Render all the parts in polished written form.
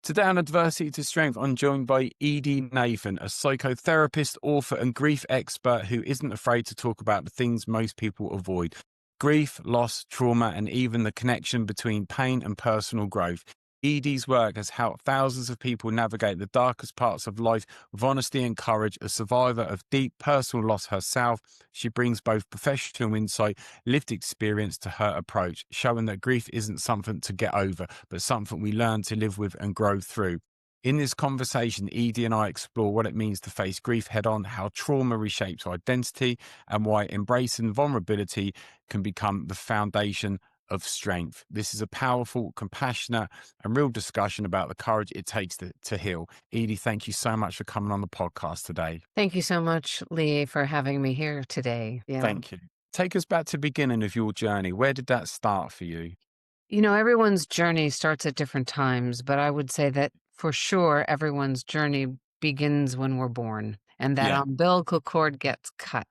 Today on Adversity to Strength, I'm joined by Edy Nathan, a psychotherapist, author, and grief expert who isn't afraid to talk about the things most people avoid: grief, loss, trauma, and even the connection between pain and personal growth. Edy's work has helped thousands of people navigate the darkest parts of life with honesty and courage. A survivor of deep personal loss herself, she brings both professional insight, lived experience to her approach, showing that grief isn't something to get over, but something we learn to live with and grow through. In this conversation, Edy and I explore what it means to face grief head on, how trauma reshapes our identity, and why embracing vulnerability can become the foundation of strength. This is a powerful, compassionate, and real discussion about the courage it takes to heal. Edy, thank you so much for coming on the podcast today. Thank you so much, Lee, for having me here today. Yeah. Thank you. Take us back to the beginning of your journey. Where did that start for you? Everyone's journey starts at different times, but I would say that for sure, everyone's journey begins when we're born and that Yeah. umbilical cord gets cut.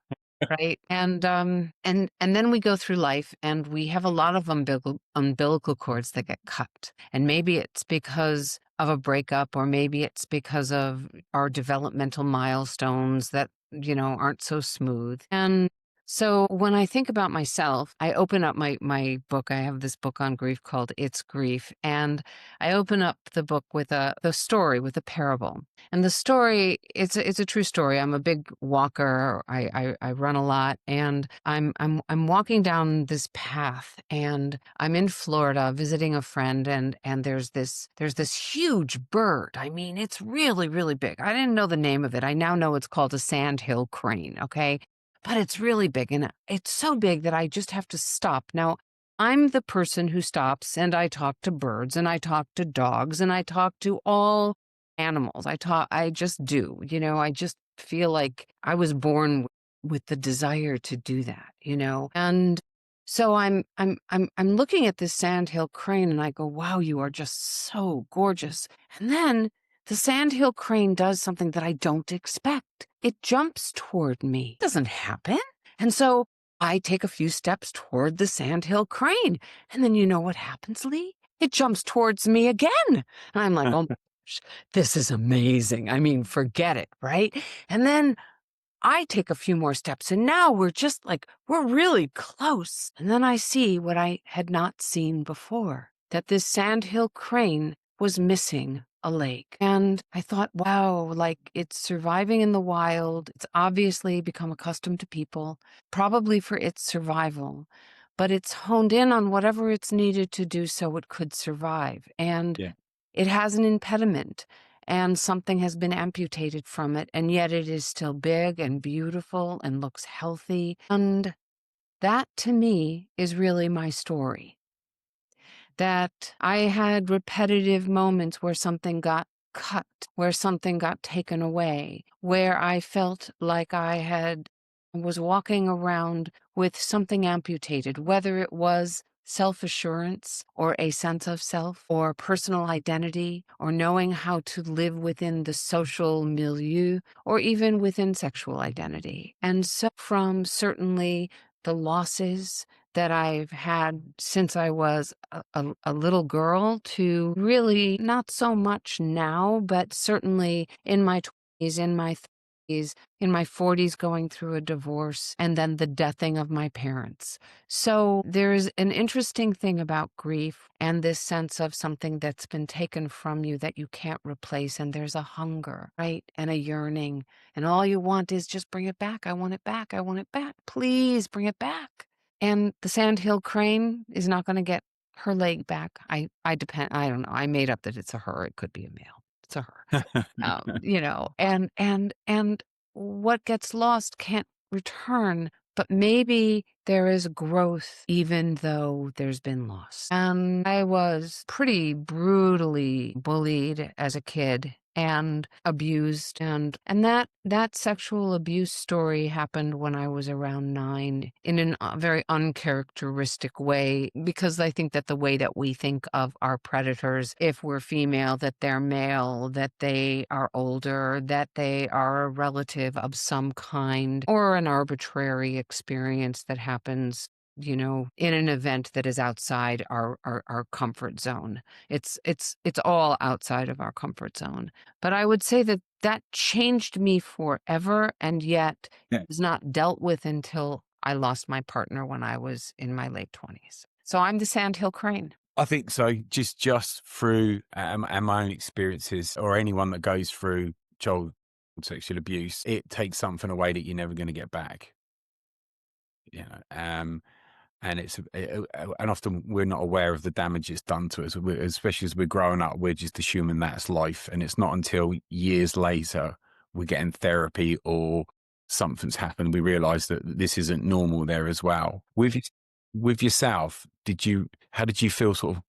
Right. And then we go through life and we have a lot of umbilical cords that get cut. And maybe it's because of a breakup, or maybe it's because of our developmental milestones that, aren't so smooth. And so when I think about myself, I open up my book. I have this book on grief called It's Grief. And I open up the book with the story, with a parable. And the story, it's a true story. I'm a big walker. I run a lot, and I'm walking down this path, and I'm in Florida visiting a friend, and there's this huge bird. I mean, it's really, really big. I didn't know the name of it. I now know it's called a sandhill crane, okay? But it's really big, and it's so big that I just have to stop. Now, I'm the person who stops, and I talk to birds, and I talk to dogs, and I talk to all animals. I just do, I just feel like I was born with the desire to do that. And so I'm looking at this sandhill crane and I go, wow, you are just so gorgeous. And then the sandhill crane does something that I don't expect. It jumps toward me. It doesn't happen. And so I take a few steps toward the sandhill crane. And then you know what happens, Lee? It jumps towards me again. And I'm like, oh, this is amazing. I mean, forget it, right? And then I take a few more steps, and now we're really close. And then I see what I had not seen before, that this sandhill crane was missing a leg. And I thought, wow, like it's surviving in the wild. It's obviously become accustomed to people, probably for its survival, but it's honed in on whatever it's needed to do so it could survive. And Yeah. it has an impediment, and something has been amputated from it, and yet it is still big and beautiful and looks healthy. And that, to me, is really my story. That I had repetitive moments where something got cut, where something got taken away, where I felt like was walking around with something amputated, whether it was self-assurance or a sense of self or personal identity or knowing how to live within the social milieu or even within sexual identity. And so from certainly the losses that I've had since I was a little girl to really not so much now, but certainly in my 20s, in my 30s, in my 40s, going through a divorce, and then the deathing of my parents. So there's an interesting thing about grief and this sense of something that's been taken from you that you can't replace. And there's a hunger, right? And a yearning. And all you want is just bring it back. I want it back. I want it back. Please bring it back. And the sandhill crane is not going to get her leg back. I don't know. I made up that it's a her. It could be a male. It's a her. And what gets lost can't return, but maybe there is growth even though there's been loss. And I was pretty brutally bullied as a kid and abused, and that sexual abuse story happened when I was around 9 in a very uncharacteristic way, because I think that the way that we think of our predators, if we're female, that they're male, that they are older, that they are a relative of some kind, or an arbitrary experience that happens in an event that is outside our comfort zone. It's all outside of our comfort zone. But I would say that that changed me forever, and yet Yeah. was not dealt with until I lost my partner when I was in my late 20s. So I'm the sandhill crane. I think so. Just through and my own experiences, or anyone that goes through child sexual abuse, it takes something away that you're never going to get back. You know, and and often we're not aware of the damage it's done to us, especially as we're growing up. We're just assuming that's life, and it's not until years later we're getting therapy or something's happened, we realise that this isn't normal there as well. With yourself, how did you feel sort of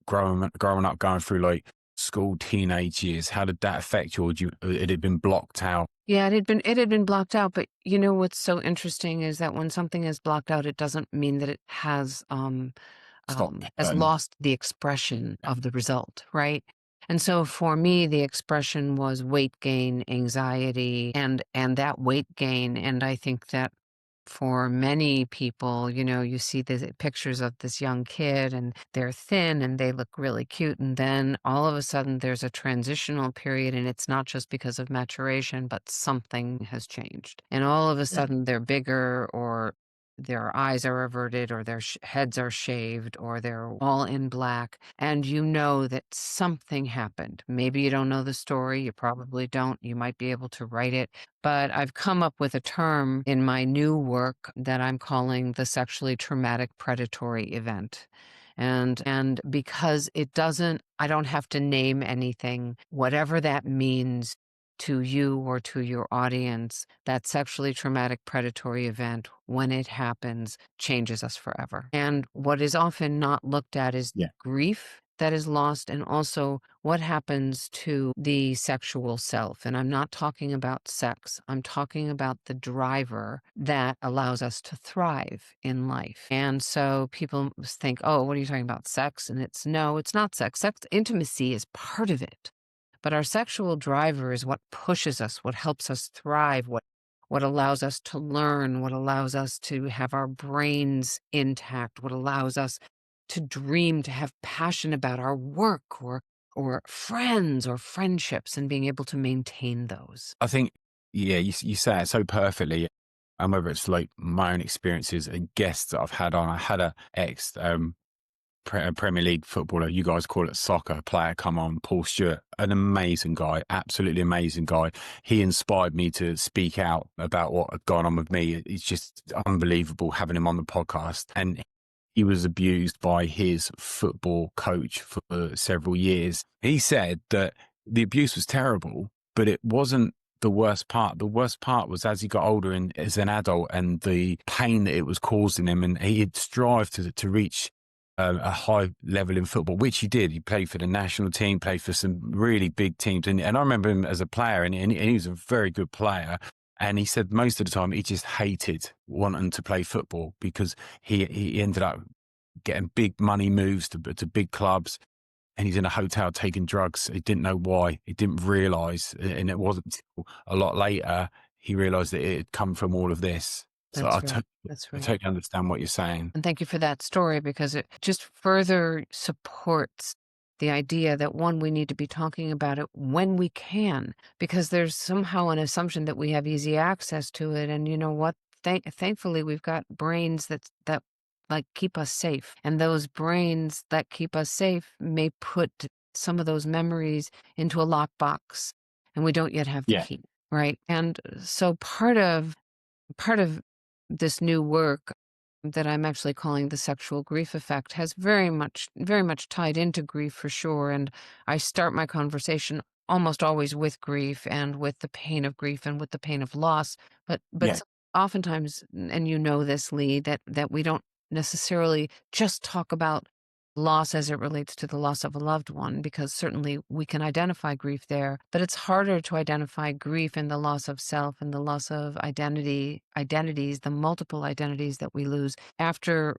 growing up, going through like school, teenage years? How did that affect you? Or had it been blocked out? Yeah, it had been blocked out, but what's so interesting is that when something is blocked out, it doesn't mean that it Stop. has lost the expression of the result, right? And so for me, the expression was weight gain, anxiety, and that weight gain. And I think that for many people, you see the pictures of this young kid and they're thin and they look really cute. And then all of a sudden there's a transitional period, and it's not just because of maturation, but something has changed. And all of a sudden they're bigger, or their eyes are averted, or their heads are shaved, or they're all in black. And you know that something happened. Maybe you don't know the story. You probably don't. You might be able to write it, but I've come up with a term in my new work that I'm calling the sexually traumatic predatory event. And because I don't have to name anything, whatever that means to you or to your audience, that sexually traumatic predatory event, when it happens, changes us forever. And what is often not looked at is Yeah. grief that is lost, and also what happens to the sexual self. And I'm not talking about sex, I'm talking about the driver that allows us to thrive in life. And so people think, oh, what are you talking about? Sex? And no, it's not sex. Intimacy is part of it. But our sexual driver is what pushes us, what helps us thrive, what allows us to learn, what allows us to have our brains intact, what allows us to dream, to have passion about our work or friends or friendships, and being able to maintain those. I think, yeah, you say it so perfectly. And whether it's like my own experiences and guests that I've had on, I had a ex Premier League footballer, you guys call it soccer player, come on, Paul Stewart, an amazing guy, absolutely amazing guy. He inspired me to speak out about what had gone on with me. It's just unbelievable having him on the podcast. And he was abused by his football coach for several years. He said that the abuse was terrible, but it wasn't the worst part. The worst part was as he got older and as an adult, and the pain that it was causing him. And he had strived to reach a high level in football, which he did. He played for the national team, played for some really big teams. And I remember him as a player, and he was a very good player. And he said most of the time he just hated wanting to play football because he ended up getting big money moves to big clubs, and he's in a hotel taking drugs. He didn't know why. He didn't realize, and it wasn't until a lot later he realized that it had come from all of this. So That's right. That's I right. totally understand what you're saying. And thank you for that story, because it just further supports the idea that, one, we need to be talking about it when we can, because there's somehow an assumption that we have easy access to it. And you know what? Thankfully, we've got brains that like keep us safe. And those brains that keep us safe may put some of those memories into a lockbox, and we don't yet have the Yeah. key, right? And so part of this new work that I'm actually calling the sexual grief effect has very much tied into grief, for sure. And I start my conversation almost always with grief, and with the pain of grief, and with the pain of loss. But Yeah. oftentimes, and you know this, Lee, that we don't necessarily just talk about loss as it relates to the loss of a loved one, because certainly we can identify grief there, but it's harder to identify grief in the loss of self and the loss of identities, the multiple identities that we lose after,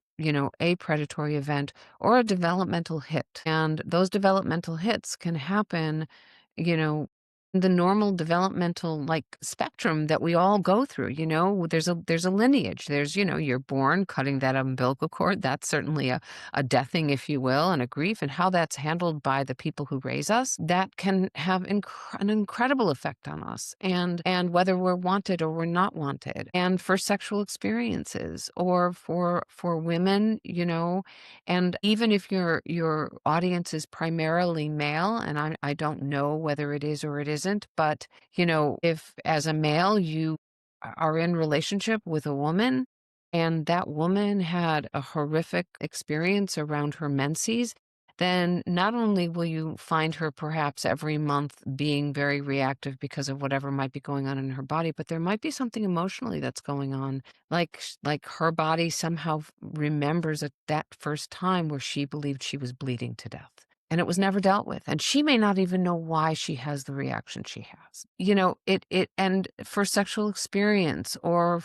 a predatory event or a developmental hit. And those developmental hits can happen, you know, the normal developmental like spectrum that we all go through. There's a lineage. You're born cutting that umbilical cord. That's certainly a deathing, if you will, and a grief, and how that's handled by the people who raise us, that can have an incredible effect on us, and whether we're wanted or we're not wanted, and for sexual experiences, or for women, and even if your audience is primarily male, and I don't know whether it is or it isn't, but if as a male you are in relationship with a woman and that woman had a horrific experience around her menses, then not only will you find her perhaps every month being very reactive because of whatever might be going on in her body, but there might be something emotionally that's going on, like her body somehow remembers that first time where she believed she was bleeding to death. And it was never dealt with. And she may not even know why she has the reaction she has. And for sexual experience or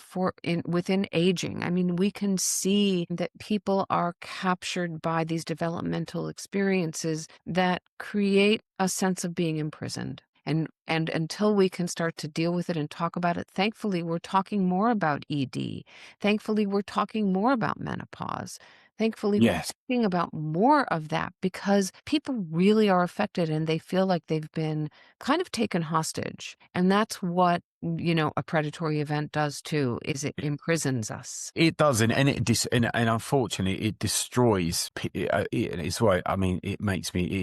within aging, I mean, we can see that people are captured by these developmental experiences that create a sense of being imprisoned. And until we can start to deal with it and talk about it, thankfully, we're talking more about ED. Thankfully, we're talking more about menopause. Thankfully, we're Yes. talking about more of that because people really are affected and they feel like they've been kind of taken hostage. And that's what, a predatory event does too, is it imprisons us. It does, and unfortunately, it destroys. It's why, I mean, it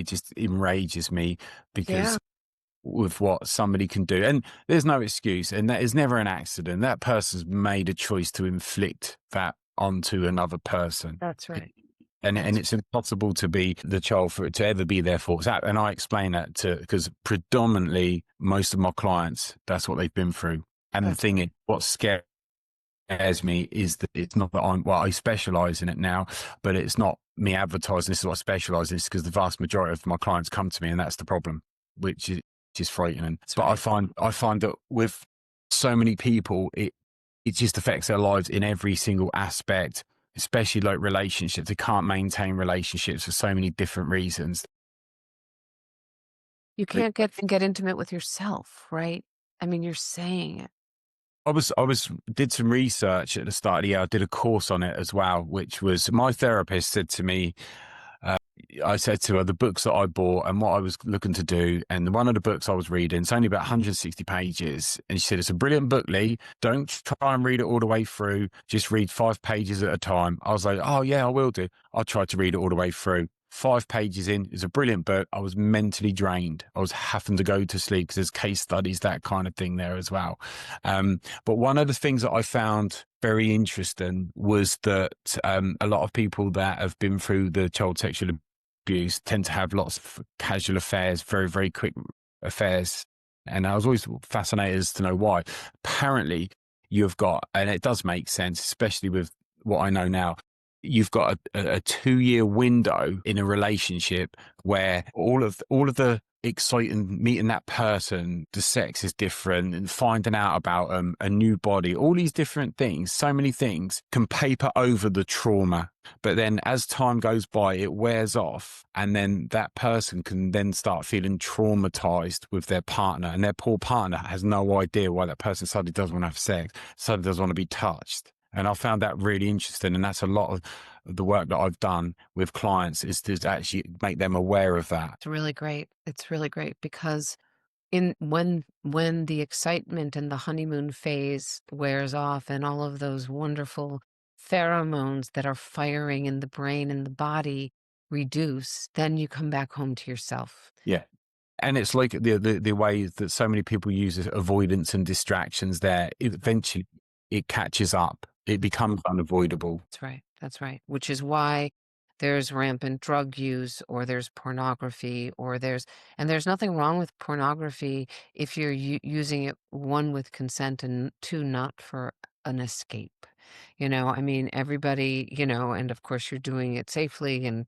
just enrages me because Yeah, with what somebody can do, and there's no excuse, and that is never an accident. That person's made a choice to inflict that onto another person. that's right. And That's it's impossible to be the child for it to ever be their fault. And I explain that because predominantly most of my clients, that's what they've been through. And the that's thing is, what scares me is that it's not that I specialize in it now, but it's not me advertising this is what I specialize in. It's because the vast majority of my clients come to me, and that's the problem, which is frightening. that's But right. I find that with so many people, it just affects their lives in every single aspect, especially like relationships. They can't maintain relationships for so many different reasons. You can't get intimate with yourself, right? I mean, you're saying it. I did some research at the start of the year. I did a course on it as well, which was my therapist said to me, uh, I said to her the books that I bought and what I was looking to do. And one of the books I was reading, it's only about 160 pages. And she said, it's a brilliant book, Lee. Don't try and read it all the way through. Just read 5 pages at a time. I was like, oh, yeah, I will do. I tried to read it all the way through. 5 pages in, it's a brilliant book. I was mentally drained. I was having to go to sleep because there's case studies, that kind of thing there as well. But one of the things that I found very interesting was that a lot of people that have been through the child sexual abuse tend to have lots of casual affairs, very, very quick affairs. And I was always fascinated as to know why. Apparently, you've got, and it does make sense, especially with what I know now, you've got a 2 year window in a relationship where all of the exciting meeting that person, the sex is different, and finding out about a new body, all these different things, so many things can paper over the trauma. But then as time goes by, it wears off, and then that person can then start feeling traumatized with their partner, and their poor partner has no idea why that person suddenly doesn't want to have sex, suddenly doesn't want to be touched. And I found that really interesting. And that's a lot of the work that I've done with clients, is to actually make them aware of that. It's really great. It's really great because in when the excitement and the honeymoon phase wears off and all of those wonderful pheromones that are firing in the brain and the body reduce, then you come back home to yourself. Yeah. And it's like the way that so many people use avoidance and distractions there. Eventually, it catches up. It becomes unavoidable. That's right. That's right. Which is why there's rampant drug use or there's pornography and there's nothing wrong with pornography if you're using it, one, with consent, and two, not for an escape. I mean, everybody, and of course you're doing it safely and,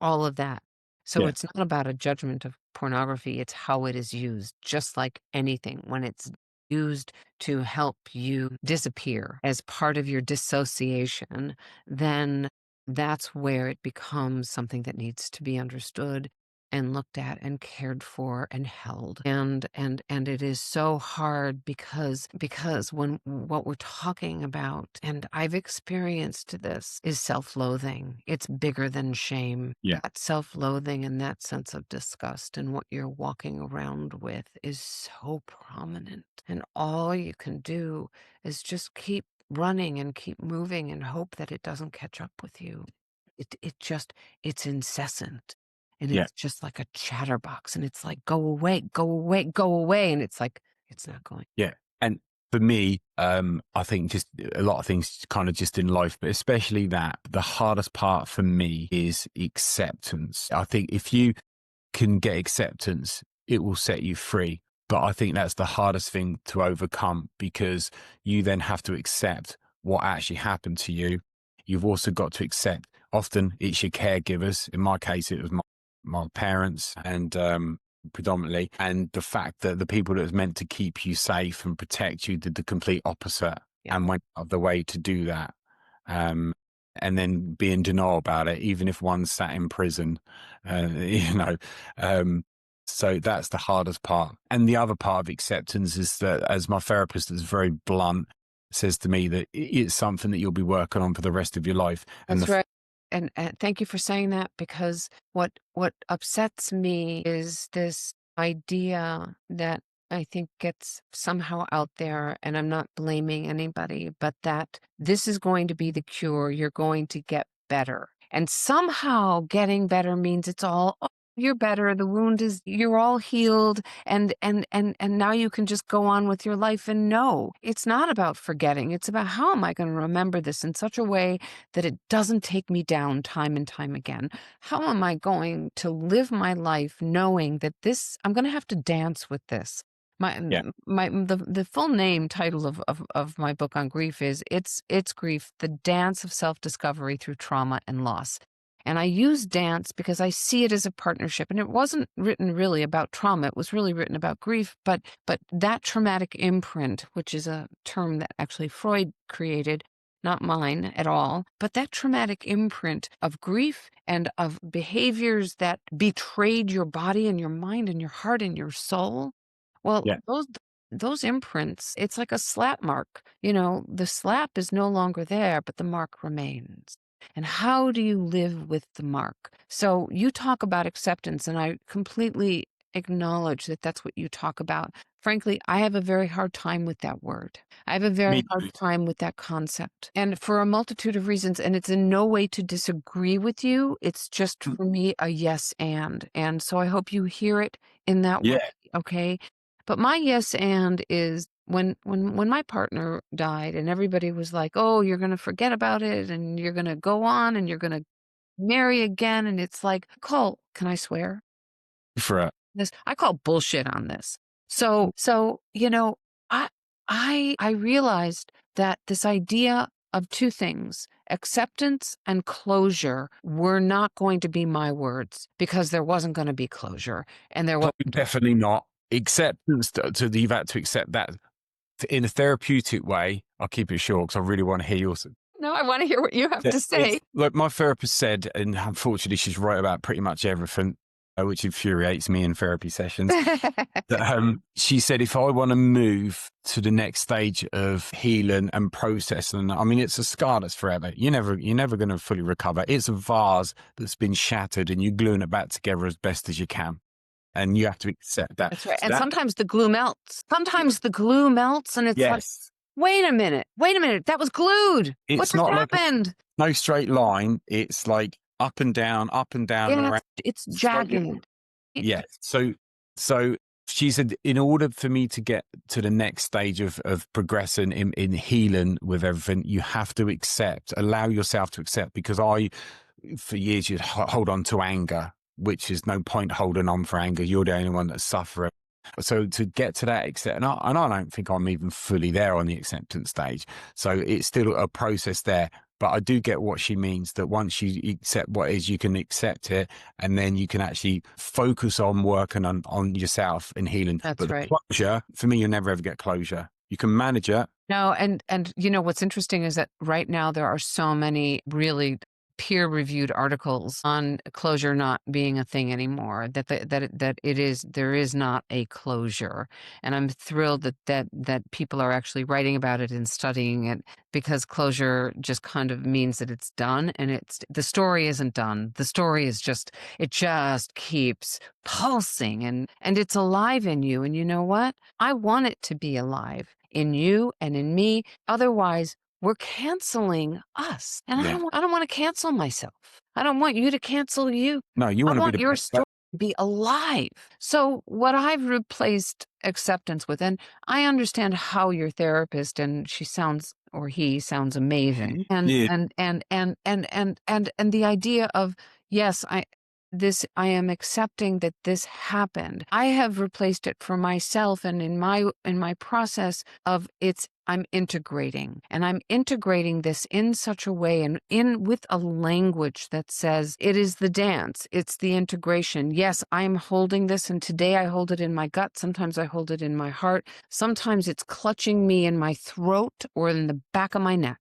all of that. So Yeah. it's not about a judgment of pornography. It's how it is used, just like anything. When it's used to help you disappear as part of your dissociation, then that's where it becomes something that needs to be understood and looked at and cared for and held. And it is so hard because when what we're talking about, and I've experienced this, is self-loathing. It's bigger than shame. Yeah. That self-loathing and that sense of disgust and what you're walking around with is so prominent. And all you can do is just keep running and keep moving and hope that it doesn't catch up with you. It just, it's incessant. And Yeah. it's just like a chatterbox. And it's like, go away, go away, go away. And it's like, it's not going. Yeah. And for me, I think just a lot of things kind of just in life, but especially that the hardest part for me is acceptance. I think if you can get acceptance, it will set you free. But I think that's the hardest thing to overcome, because you then have to accept what actually happened to you. You've also got to accept, often it's your caregivers. In my case, it was my parents, and predominantly, and the fact that the people that was meant to keep you safe and protect you did the complete opposite. Yeah. And went out of the way to do that. And then be in denial about it, even if one sat in prison, you know. So that's the hardest part. And the other part of acceptance is that, as my therapist is very blunt, says to me, that it's something that you'll be working on for the rest of your life. And That's right. And thank you for saying that, because what upsets me is this idea that I think gets somehow out there, and I'm not blaming anybody, but that this is going to be the cure. You're going to get better. And somehow getting better means it's all, "Oh, you're better. The wound is, you're all healed, and now you can just go on with your life." And no, it's not about forgetting. It's about, how am I going to remember this in such a way that it doesn't take me down time and time again? How am I going to live my life knowing that this, I'm going to have to dance with this? Yeah. The full name title of my book on grief is It's Grief: The Dance of Self-Discovery Through Trauma and Loss. And I use dance because I see it as a partnership. And it wasn't written really about trauma. It was really written about grief. But that traumatic imprint, which is a term that actually Freud created, not mine at all, but that traumatic imprint of grief and of behaviors that betrayed your body and your mind and your heart and your soul. Well, Yeah. those imprints, it's like a slap mark. The slap is no longer there, but the mark remains. And how do you live with the mark? So you talk about acceptance, and I completely acknowledge that that's what you talk about. Frankly, I have a very hard time with that word. I have a very Me too. hard time with that concept. And for a multitude of reasons, and it's in no way to disagree with you. It's just, for me, a yes and. And so I hope you hear it in that way, Yeah. okay? But my yes and is, when my partner died and everybody was like, "Oh, you're going to forget about it and you're going to go on and you're going to marry again." And it's like, can I swear? For it. I call bullshit on this. So, I realized that this idea of two things, acceptance and closure, were not going to be my words, because there wasn't going to be closure, and there was. Definitely not. Acceptance, you've had to accept that in a therapeutic way. I'll keep it short because I really want to hear yours. No, I want to hear what you have to say. Like my therapist said, and unfortunately she's right about pretty much everything, which infuriates me in therapy sessions. That, she said, if I want to move to the next stage of healing and processing, I mean, it's a scar that's forever. You're never going to fully recover. It's a vase that's been shattered, and you're gluing it back together as best as you can. And you have to accept that. That's right. So And sometimes the glue melts. Sometimes the glue melts, and it's like, yes, wait a minute, that was glued. What it's just not like happened? no straight line. It's like up and down and Yeah, around. it's Slowly. jagged. Yeah. So she said, in order for me to get to the next stage of progressing in healing with everything, you have to allow yourself to accept, because for years, you'd hold on to anger, which is no point holding on for anger. You're the only one that's suffering. So to get to that accept, and I don't think I'm even fully there on the acceptance stage. So it's still a process there. But I do get what she means, that once you accept what is, you can accept it, and then you can actually focus on working on yourself and healing. That's but right. The closure, for me, you'll never ever get closure. You can manage it. No, and what's interesting is that right now there are so many really peer-reviewed articles on closure not being a thing anymore, there is not a closure. And I'm thrilled that people are actually writing about it and studying it, because closure just kind of means that it's done, and the story isn't done. The story is it just keeps pulsing, and it's alive in you. And you know what? I want it to be alive in you and in me. Otherwise, we're canceling us. And Yeah. I don't want to cancel myself. I don't want you to cancel you. No, you I want to be want the your best. story to be alive. So what I've replaced acceptance with, and I understand how your therapist, and she sounds, or he sounds amazing. And Yeah. and the idea of, yes, I am accepting that this happened. I have replaced it for myself, and in my process of I'm integrating, and I'm integrating this in such a way, and in with a language that says it is the dance, it's the integration. Yes, I'm holding this, and today I hold it in my gut. Sometimes I hold it in my heart. Sometimes it's clutching me in my throat or in the back of my neck.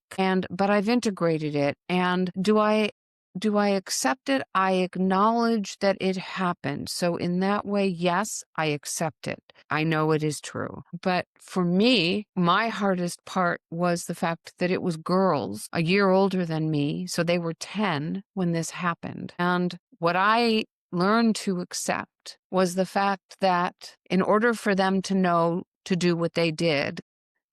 But I've integrated it. And do I accept it? I acknowledge that it happened. So in that way, yes, I accept it. I know it is true. But for me, my hardest part was the fact that it was girls a year older than me. So they were 10 when this happened. And what I learned to accept was the fact that in order for them to know to do what they did,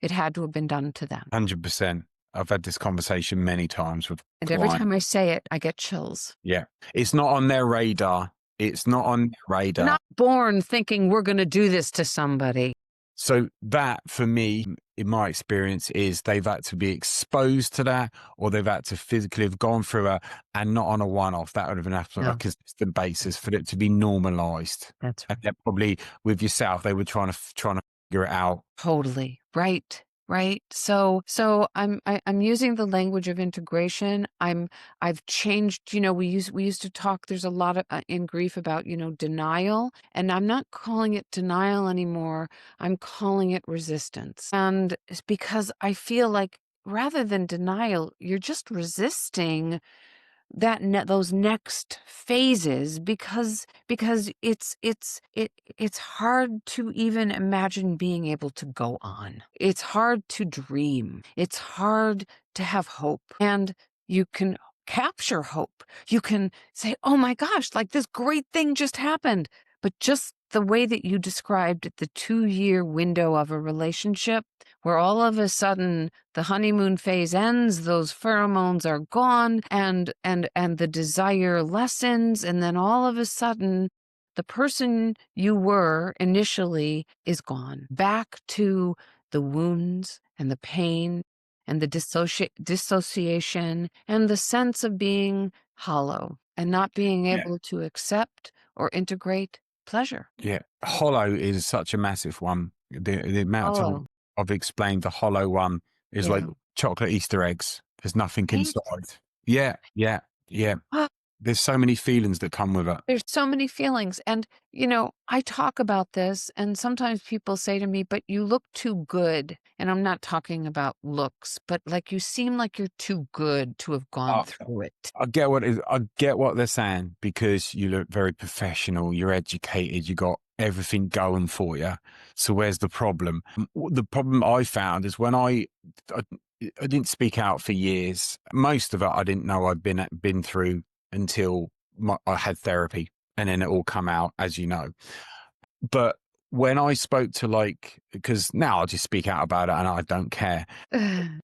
it had to have been done to them. 100%. I've had this conversation many times with And every clients. time I say it, I get chills. Yeah. It's not on their radar. It's not on their radar. Not born thinking we're going to do this to somebody. So that, for me, in my experience, is they've had to be exposed to that, or they've had to physically have gone through and not on a one-off. That would have been absolutely a consistent basis for it to be normalized. That's right. And probably with yourself, they were trying to figure it out. Totally. Right. Right. So I'm using the language of integration. I've changed, we used to talk, there's a lot of in grief about, denial, and I'm not calling it denial anymore. I'm calling it resistance. And it's because I feel like rather than denial, you're just resisting those next phases, because it's hard to even imagine being able to go on. It's hard to dream. It's hard to have hope. And you can capture hope. You can say, oh my gosh, like this great thing just happened. But just the way that you described the 2-year window of a relationship, where all of a sudden the honeymoon phase ends, those pheromones are gone, and the desire lessens, and then all of a sudden the person you were initially is gone. Back to the wounds and the pain and the dissociation and the sense of being hollow and not being able to accept or integrate pleasure. Yeah. Hollow is such a massive one. The amount of time I've explained the hollow one is like chocolate Easter eggs. There's nothing Right? inside. Yeah. Yeah. Yeah. Ah, There's so many feelings that come with it. There's so many feelings. And, I talk about this, and sometimes people say to me, but you look too good. And I'm not talking about looks, but like you seem like you're too good to have gone through it. I get what they're saying, because you look very professional, you're educated, you got everything going for you. So where's the problem? The problem I found is when I didn't speak out for years. Most of it I didn't know I'd been through until I had therapy, and then it all come out, as you know. But when I spoke to, because now I'll just speak out about it and I don't care.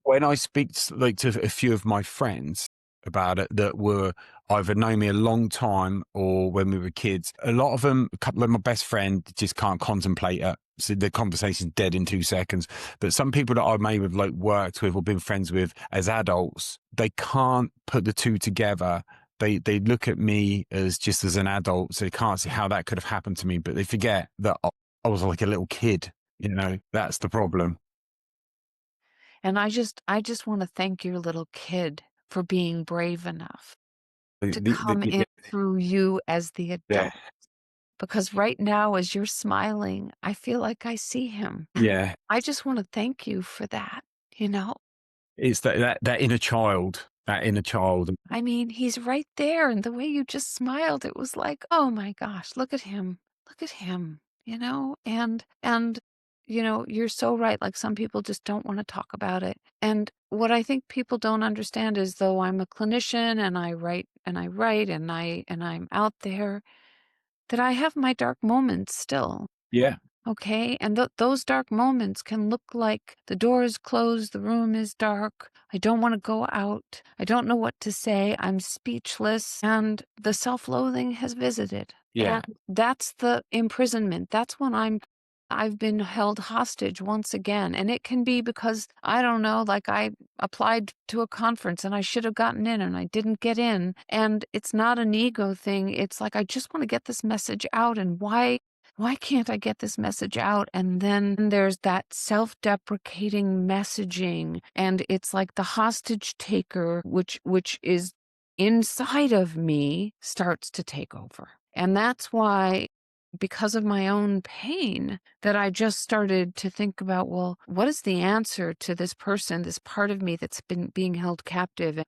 When I speak to a few of my friends about it that were either know me a long time or when we were kids, a lot of them, a couple of my best friend just can't contemplate it. So the conversation's dead in 2 seconds. But some people that I may have worked with or been friends with as adults, they can't put the two together. They look at me as just as an adult, so they can't see how that could have happened to me. But they forget that I was like a little kid. That's the problem. And I just want to thank your little kid for being brave enough to come in through you as the adult. Because right now, as you're smiling, I feel like I see him. Yeah. I just want to thank you for that, It's that inner child. that inner child. I mean, he's right there, and the way you just smiled, it was like, "Oh my gosh, look at him. Look at him." And you're so right, like, some people just don't wanna talk about it, and what I think people don't understand is, though I'm a clinician and I write and I write and I'm out there, that I have my dark moments still. Yeah, Okay, and those dark moments can look like the door is closed, the room is dark, I don't want to go out, I don't know what to say, I'm speechless, and the self-loathing has visited. And yeah, that's the imprisonment. That's when I've been held hostage once again. And it can be because I don't know, like I applied to a conference and I should have gotten in and I didn't get in. And it's not an ego thing. It's like I just want to get this message out, and why can't I get this message out? And then there's that self-deprecating messaging, and it's like the hostage taker, which is inside of me, starts to take over. And that's why, because of my own pain, that I just started to think about, well, what is the answer to this person, this part of me that's been being held captive?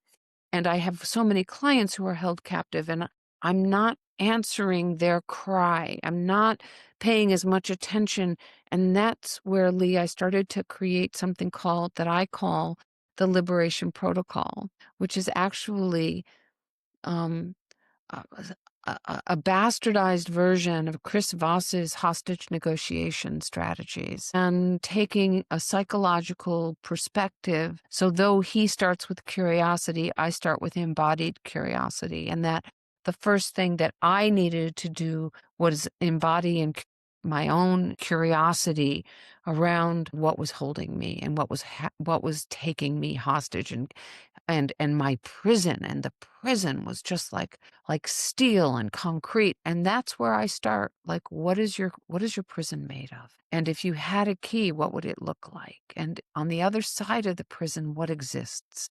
And I have so many clients who are held captive, and I'm not answering their cry. I'm not paying as much attention. And that's where, Lee, I started to create something that I call the Liberation Protocol, which is actually um, a, a bastardized version of Chris Voss's hostage negotiation strategies, and taking a psychological perspective. So though he starts with curiosity, I start with embodied curiosity. And that the first thing that I needed to do was embody my own curiosity around what was holding me and what was taking me hostage, and my prison. And the prison was just like steel and concrete. And that's where I start. Like, what is your prison made of? And if you had a key, what would it look like? And on the other side of the prison, what exists?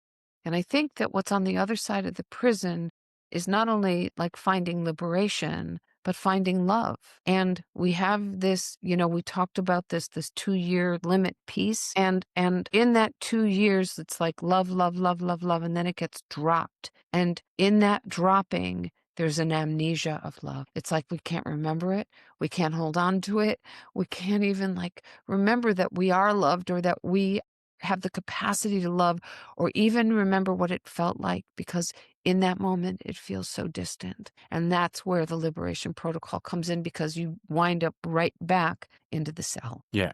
And I think that what's on the other side of the prison is not only like finding liberation, but finding love. And we have this, we talked about this 2-year limit piece. And in that 2 years, it's like love, love, love, love, love, and then it gets dropped. And in that dropping, there's an amnesia of love. It's like we can't remember it. We can't hold on to it. We can't even like remember that we are loved, or that we have the capacity to love, or even remember what it felt like, because in that moment it feels so distant. And that's where the Liberation Protocol comes in, because you wind up right back into the cell. yeah.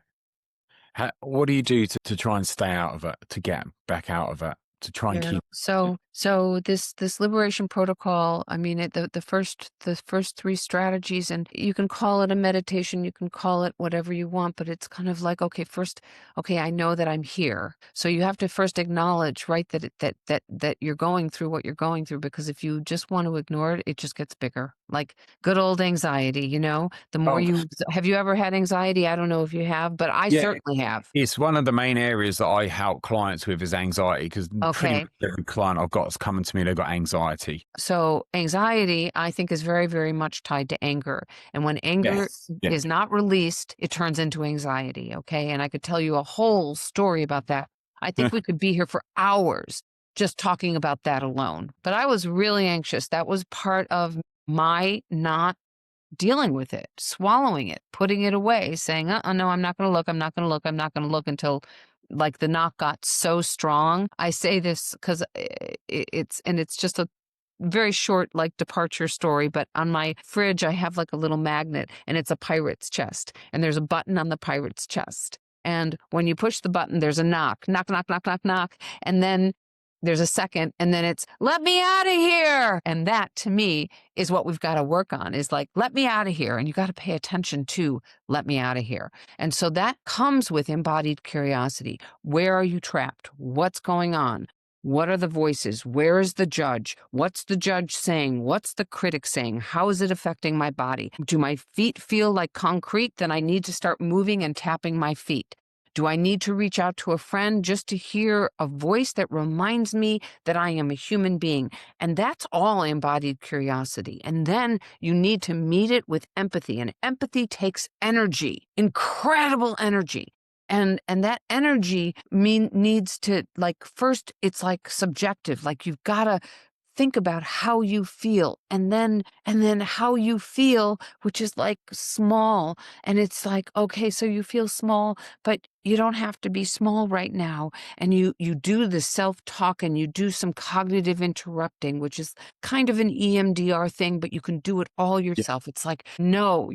What do you do to try and stay out of it, to get back out of it, to try and Yeah. keep? So this Liberation Protocol, I mean, the first three strategies, and you can call it a meditation, you can call it whatever you want, but it's kind of like, okay, I know that I'm here. So you have to first acknowledge, right, that you're going through what you're going through, because if you just want to ignore it, it just gets bigger. Like good old anxiety, the more Oh, have you ever had anxiety? I don't know if you have, but I yeah. certainly have. It's one of the main areas that I help clients with, is anxiety, because pretty Okay. much every client I've got is coming to me, they've got anxiety. So anxiety, I think, is very, very much tied to anger. And when anger Yes. Yeah. is not released, it turns into anxiety. Okay. And I could tell you a whole story about that. I think we could be here for hours just talking about that alone. But I was really anxious. That was part of my not dealing with it, swallowing it, putting it away, saying, no, I'm not going to look. I'm not going to look. I'm not going to look until like the knock got so strong. I say this because it's just a very short like departure story, but on my fridge I have like a little magnet, and it's a pirate's chest, and there's a button on the pirate's chest, and when you push the button there's a knock, knock, knock, knock, knock, knock, and then there's a second, and then it's let me out of here. And that to me is what we've got to work on, is like let me out of here. And you got to pay attention to let me out of here. And so that comes with embodied curiosity. Where are you trapped? What's going on? What are the voices? Where is the judge? What's the judge saying? What's the critic saying? How is it affecting my body? Do my feet feel like concrete? Then I need to start moving and tapping my feet. Do I need to reach out to a friend just to hear a voice that reminds me that I am a human being? And that's all embodied curiosity. And then you need to meet it with empathy. And empathy takes energy, incredible energy. And that energy needs to, like, first it's like subjective, like you've got to think about how you feel, and then how you feel, which is like small. And it's like, okay, so you feel small, but you don't have to be small right now. And you do the self-talk, and you do some cognitive interrupting, which is kind of an EMDR thing, but you can do it all Yeah. yourself. It's like, no,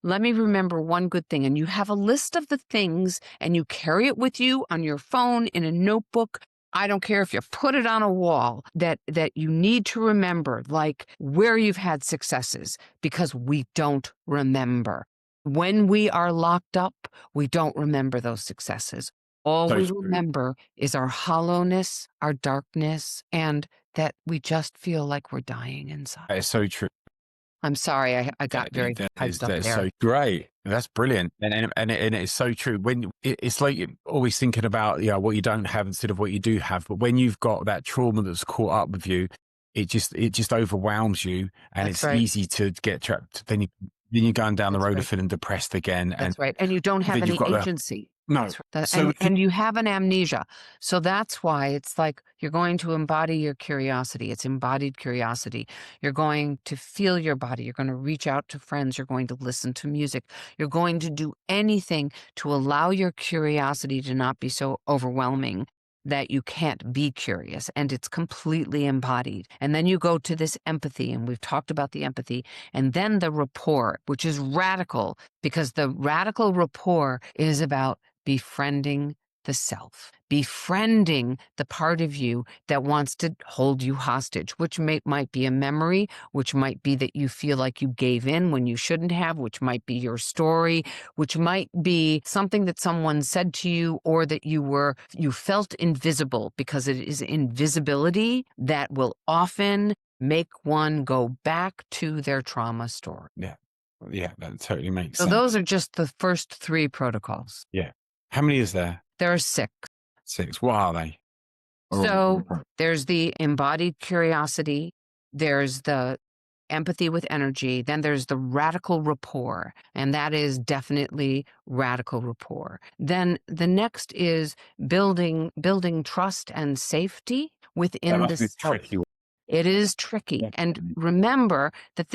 let me remember one good thing. And you have a list of the things, and you carry it with you on your phone, in a notebook. I don't care if you put it on a wall, that you need to remember, like, where you've had successes, because we don't remember. When we are locked up, we don't remember those successes. All So we true. remember is our hollowness, our darkness, and that we just feel like we're dying inside. That is so true. I'm sorry, I got Exactly. very That hyped is up that is there. so great. That's brilliant, and it's so true. When it's like you're always thinking about what you don't have instead of what you do have, but when you've got that trauma that's caught up with you, it just overwhelms you, and That's it's right. easy to get trapped. Then you're going down the That's road of right. feeling depressed again, and That's right, and you don't have then you've any got the agency. no. That's right, So and you have an amnesia. So that's why it's like you're going to embody your curiosity. It's embodied curiosity. You're going to feel your body. You're going to reach out to friends. You're going to listen to music. You're going to do anything to allow your curiosity to not be so overwhelming that you can't be curious, and it's completely embodied. And then you go to this empathy, and we've talked about the empathy, and then the rapport, which is radical, because the radical rapport is about befriending the self, befriending the part of you that wants to hold you hostage, which might be a memory, which might be that you feel like you gave in when you shouldn't have, which might be your story, which might be something that someone said to you, or that you felt invisible, because it is invisibility that will often make one go back to their trauma story. yeah, yeah, that totally makes So those sense. are just the first 3 protocols. Yeah. How many is there? There are 6. 6. What are they? So there's the embodied curiosity, there's the empathy with energy, then there's the radical rapport, and that is definitely radical rapport. Then the next is building trust and safety That within the must be self. tricky. It is tricky. Yeah. And remember that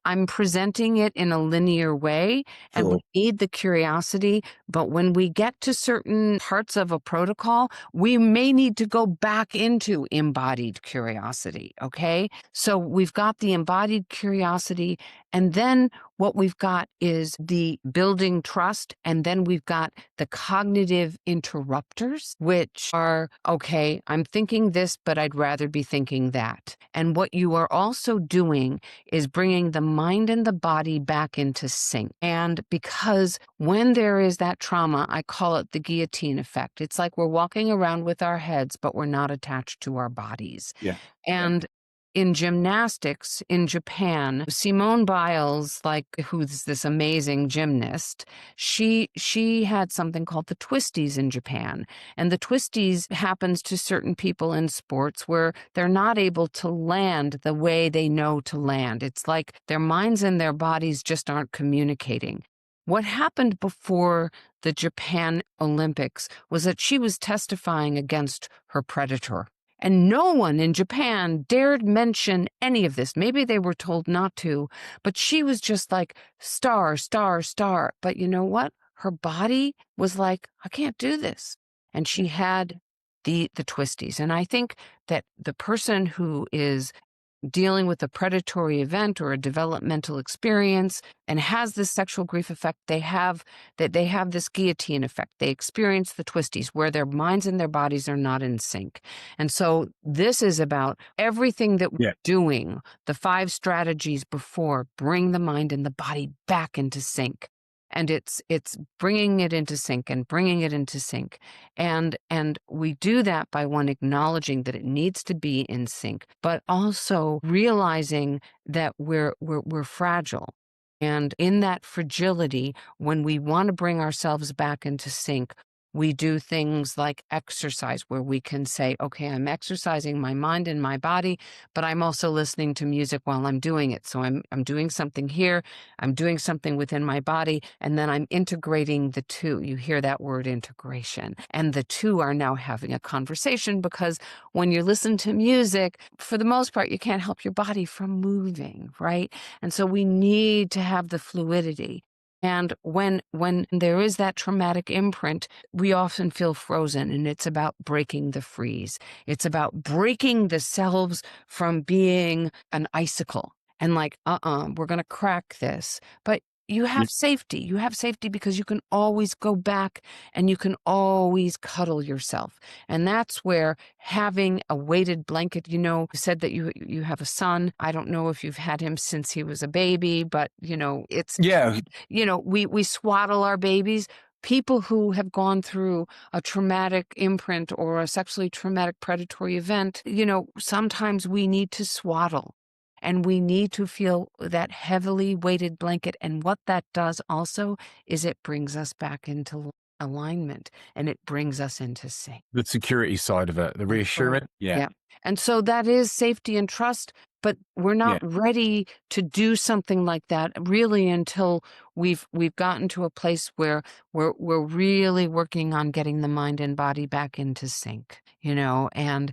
I'm presenting it in a linear way, and we Sure. need the curiosity. But when we get to certain parts of a protocol, we may need to go back into embodied curiosity. Okay. So we've got the embodied curiosity, and then what we've got is the building trust, and then we've got the cognitive interrupters, which are, okay, I'm thinking this, but I'd rather be thinking that. And what you are also doing is bringing the mind and the body back into sync. And because when there is that trauma, I call it the guillotine effect. It's like we're walking around with our heads, but we're not attached to our bodies. Yeah. And in gymnastics in Japan, Simone Biles, like, who's this amazing gymnast, she had something called the twisties in Japan. And the twisties happens to certain people in sports where they're not able to land the way they know to land. It's like their minds and their bodies just aren't communicating. What happened before the Japan Olympics was that she was testifying against her predator. And no one in Japan dared mention any of this. Maybe they were told not to, but she was just like, star, star, star. But you know what? Her body was like, I can't do this. And she had the twisties. And I think that the person who is dealing with a predatory event or a developmental experience and has this sexual grief effect, they have this guillotine effect. They experience the twisties where their minds and their bodies are not in sync. And so this is about everything that we're Yeah. doing, the 5 strategies before, bring the mind and the body back into sync. And it's bringing it into sync and bringing it into sync. And we do that by, one, acknowledging that it needs to be in sync, but also realizing that we're fragile. And in that fragility, when we want to bring ourselves back into sync, We do things like exercise where we can say, okay, I'm exercising my mind and my body, but I'm also listening to music while I'm doing it. So I'm doing something here, I'm doing something within my body, and then I'm integrating the two. You hear that word integration. And the two are now having a conversation because when you listen to music, for the most part, you can't help your body from moving, right? And so we need to have the fluidity. And when there is that traumatic imprint, we often feel frozen, and it's about breaking the freeze. It's about breaking the selves from being an icicle and like, we're going to crack this. But you Yeah. have safety. You have safety because you can always go back and you can always cuddle yourself. And that's where having a weighted blanket, you said that you have a son. I don't know if you've had him since he was a baby, but it's Yeah. we swaddle our babies. People who have gone through a traumatic imprint or a sexually traumatic predatory event, sometimes we need to swaddle and we need to feel that heavily weighted blanket. And what that does also is it brings us back into alignment and it brings us into sync. The security side of it, the reassurance. Absolutely. Yeah. Yeah. And so that is safety and trust, but we're not Yeah. ready to do something like that really until we've gotten to a place where we're really working on getting the mind and body back into sync, and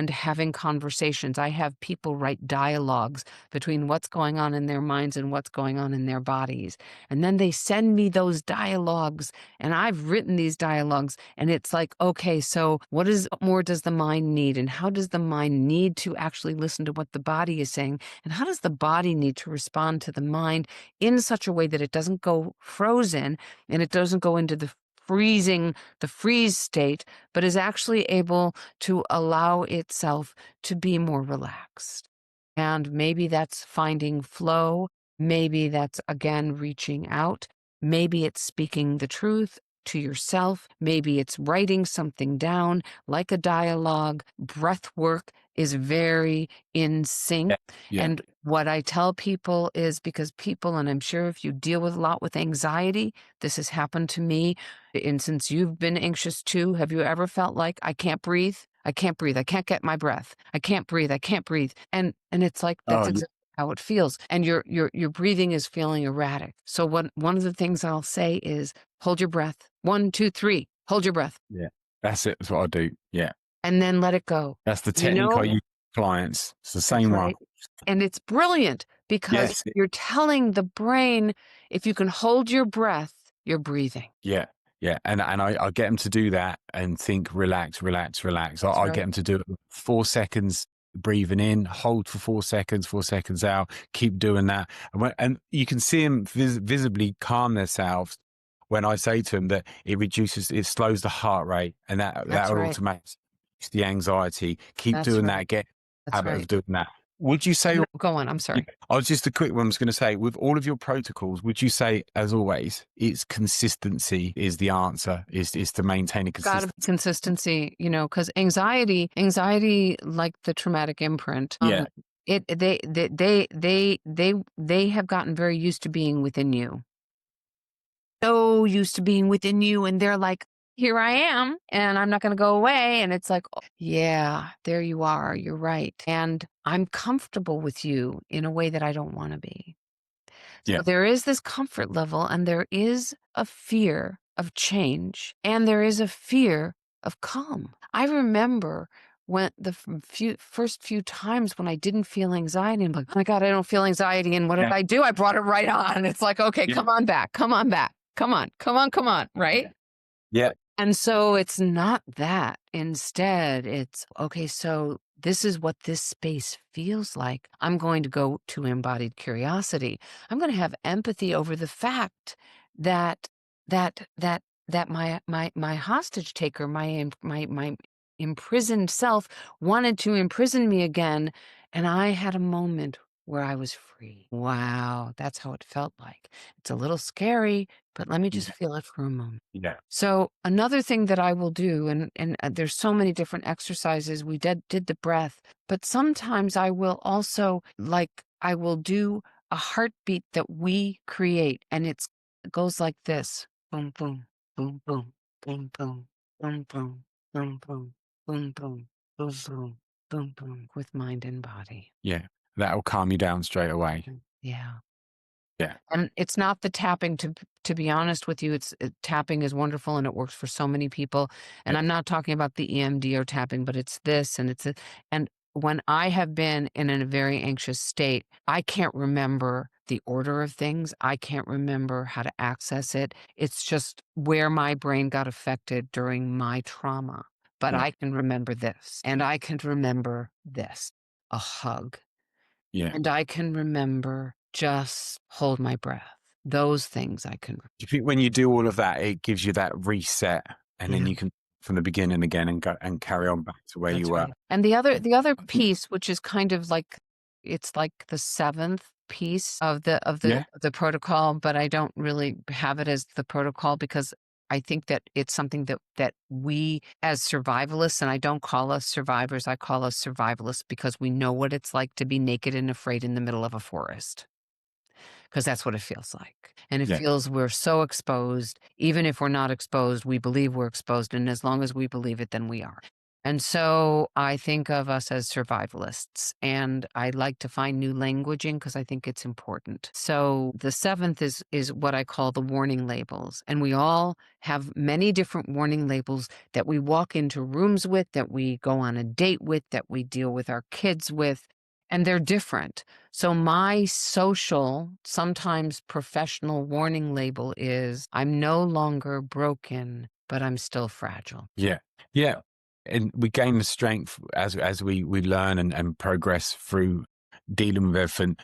having conversations. I have people write dialogues between what's going on in their minds and what's going on in their bodies. And then they send me those dialogues, and I've written these dialogues, and it's like, okay, so what more does the mind need? And how does the mind need to actually listen to what the body is saying? And how does the body need to respond to the mind in such a way that it doesn't go frozen and it doesn't go into the freeze state, but is actually able to allow itself to be more relaxed? And maybe that's finding flow. Maybe that's, again, reaching out. Maybe it's speaking the truth to yourself. Maybe it's writing something down like a dialogue. Breath work is very in sync. Yeah. Yeah. And what I tell people is because people, and I'm sure if you deal with a lot with anxiety, this has happened to me. And since you've been anxious too, have you ever felt like I can't breathe? I can't breathe. I can't get my breath. I can't breathe. I can't breathe. And it's like that's Oh, exactly how it feels. And your breathing is feeling erratic. So one of the things I'll say is hold your breath. 1, 2, 3. Hold your breath. yeah. That's it. That's what I do. Yeah. And then let it go. That's the You technique I know, use with clients. It's the that's same one. right. And it's brilliant because Yes. you're telling the brain, if you can hold your breath, you're breathing. Yeah. Yeah. And I get them to do that and think, relax, relax, relax. I, That's I right. get them to do it 4 seconds breathing in, hold for 4 seconds, 4 seconds out, keep doing that. And you can see them visibly calm themselves when I say to them that it slows the heart rate, and that That's right. automatically the anxiety. Keep That's doing right. that. Get That's habit of right. doing that. Would you say No, go on. I'm yeah. sorry. I was just a quick one. I was going to say, with all of your protocols, would you say, as always, it's consistency is the answer, is to maintain a Got to be consistency? consistency, because anxiety, like the traumatic imprint, Yeah. they have gotten very used to being within you. So used to being within you, and they're like, here I am, and I'm not going to go away. And it's like, oh, yeah, there you are. You're right. And I'm comfortable with you in a way that I don't want to be. Yeah. So there is this comfort level, and there is a fear of change, and there is a fear of calm. I remember when the first few times when I didn't feel anxiety, I'm like, oh my God, I don't feel anxiety. And what did Yeah. I do? I brought it right on. It's like, okay, Yeah. come on back, come on back, come on, come on, come on, right? Yeah. And so it's not that. Instead, it's okay, so this is what this space feels like. I'm going to go to embodied curiosity. I'm going to have empathy over the fact that my hostage taker, my imprisoned self wanted to imprison me again, and I had a moment where I was free. Wow, that's how it felt like. It's a little scary, but let me just Yeah. feel it for a moment. Yeah. So another thing that I will do, and there's so many different exercises. We did the breath, but sometimes I will also I will do a heartbeat that we create, and it goes like this: boom, boom, boom, boom, boom, boom, boom, boom, boom, boom, boom, boom, boom, boom, boom, boom, with mind and body. Yeah. That'll calm you down straight away. Yeah. Yeah. And it's not the tapping, to be honest with you, tapping is wonderful and it works for so many people, and Yeah. I'm not talking about the EMDR tapping, but it's this and and when I have been in a very anxious state, I can't remember the order of things, I can't remember how to access it, it's just where my brain got affected during my trauma, but Yeah. I can remember this, and I can remember this, a hug. Yeah. And I can remember just hold my breath. Those things I can. Do you think when you do all of that, it gives you that reset and then Yeah, you can from the beginning again and go and carry on back to where you that's were? right. And the other piece, which is kind of like it's like the seventh piece of Yeah. the protocol, but I don't really have it as the protocol because I think that it's something that we as survivalists, and I don't call us survivors, I call us survivalists because we know what it's like to be naked and afraid in the middle of a forest. Because that's what it feels like. And it Yeah. feels we're so exposed. Even if we're not exposed, we believe we're exposed. And as long as we believe it, then we are. And so I think of us as survivalists. And I like to find new languaging because I think it's important. So the seventh is what I call the warning labels. And we all have many different warning labels that we walk into rooms with, that we go on a date with, that we deal with our kids with. And they're different. So my social, sometimes professional warning label is I'm no longer broken, but I'm still fragile. Yeah. Yeah. And we gain the strength as we learn and progress through dealing with everything.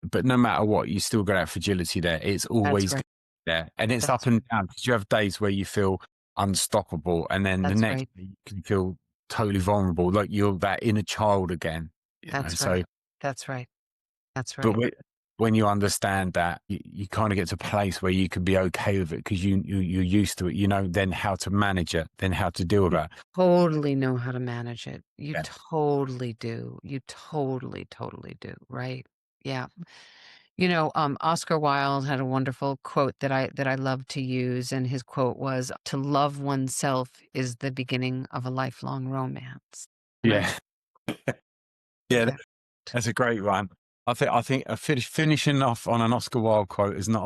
But no matter what, you still got that fragility there. It's That's always right. there. And it's up That's and right. down because you have days where you feel unstoppable and then the That's next right. day you can feel totally vulnerable, like you're that inner child again. That's So right. That's right. That's but right. when you understand that, you kind of get to a place where you can be okay with it because you're used to it. You know then how to manage it, then how to deal with You that. totally know how to manage it. You Yeah. totally do. You totally, totally do. Right. Yeah. Oscar Wilde had a wonderful quote that I love to use, and his quote was, "To love oneself is the beginning of a lifelong romance." And I Yeah. Yeah. that That's a great one. I think finishing off on an Oscar Wilde quote is not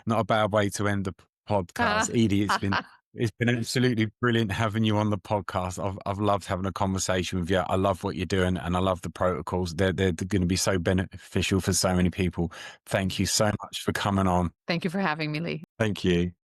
a bad way to end the podcast. Edie, it's been absolutely brilliant having you on the podcast. I've loved having a conversation with you. I love what you're doing, and I love the protocols. They're going to be so beneficial for so many people. Thank you so much for coming on. Thank you for having me, Lee. Thank you.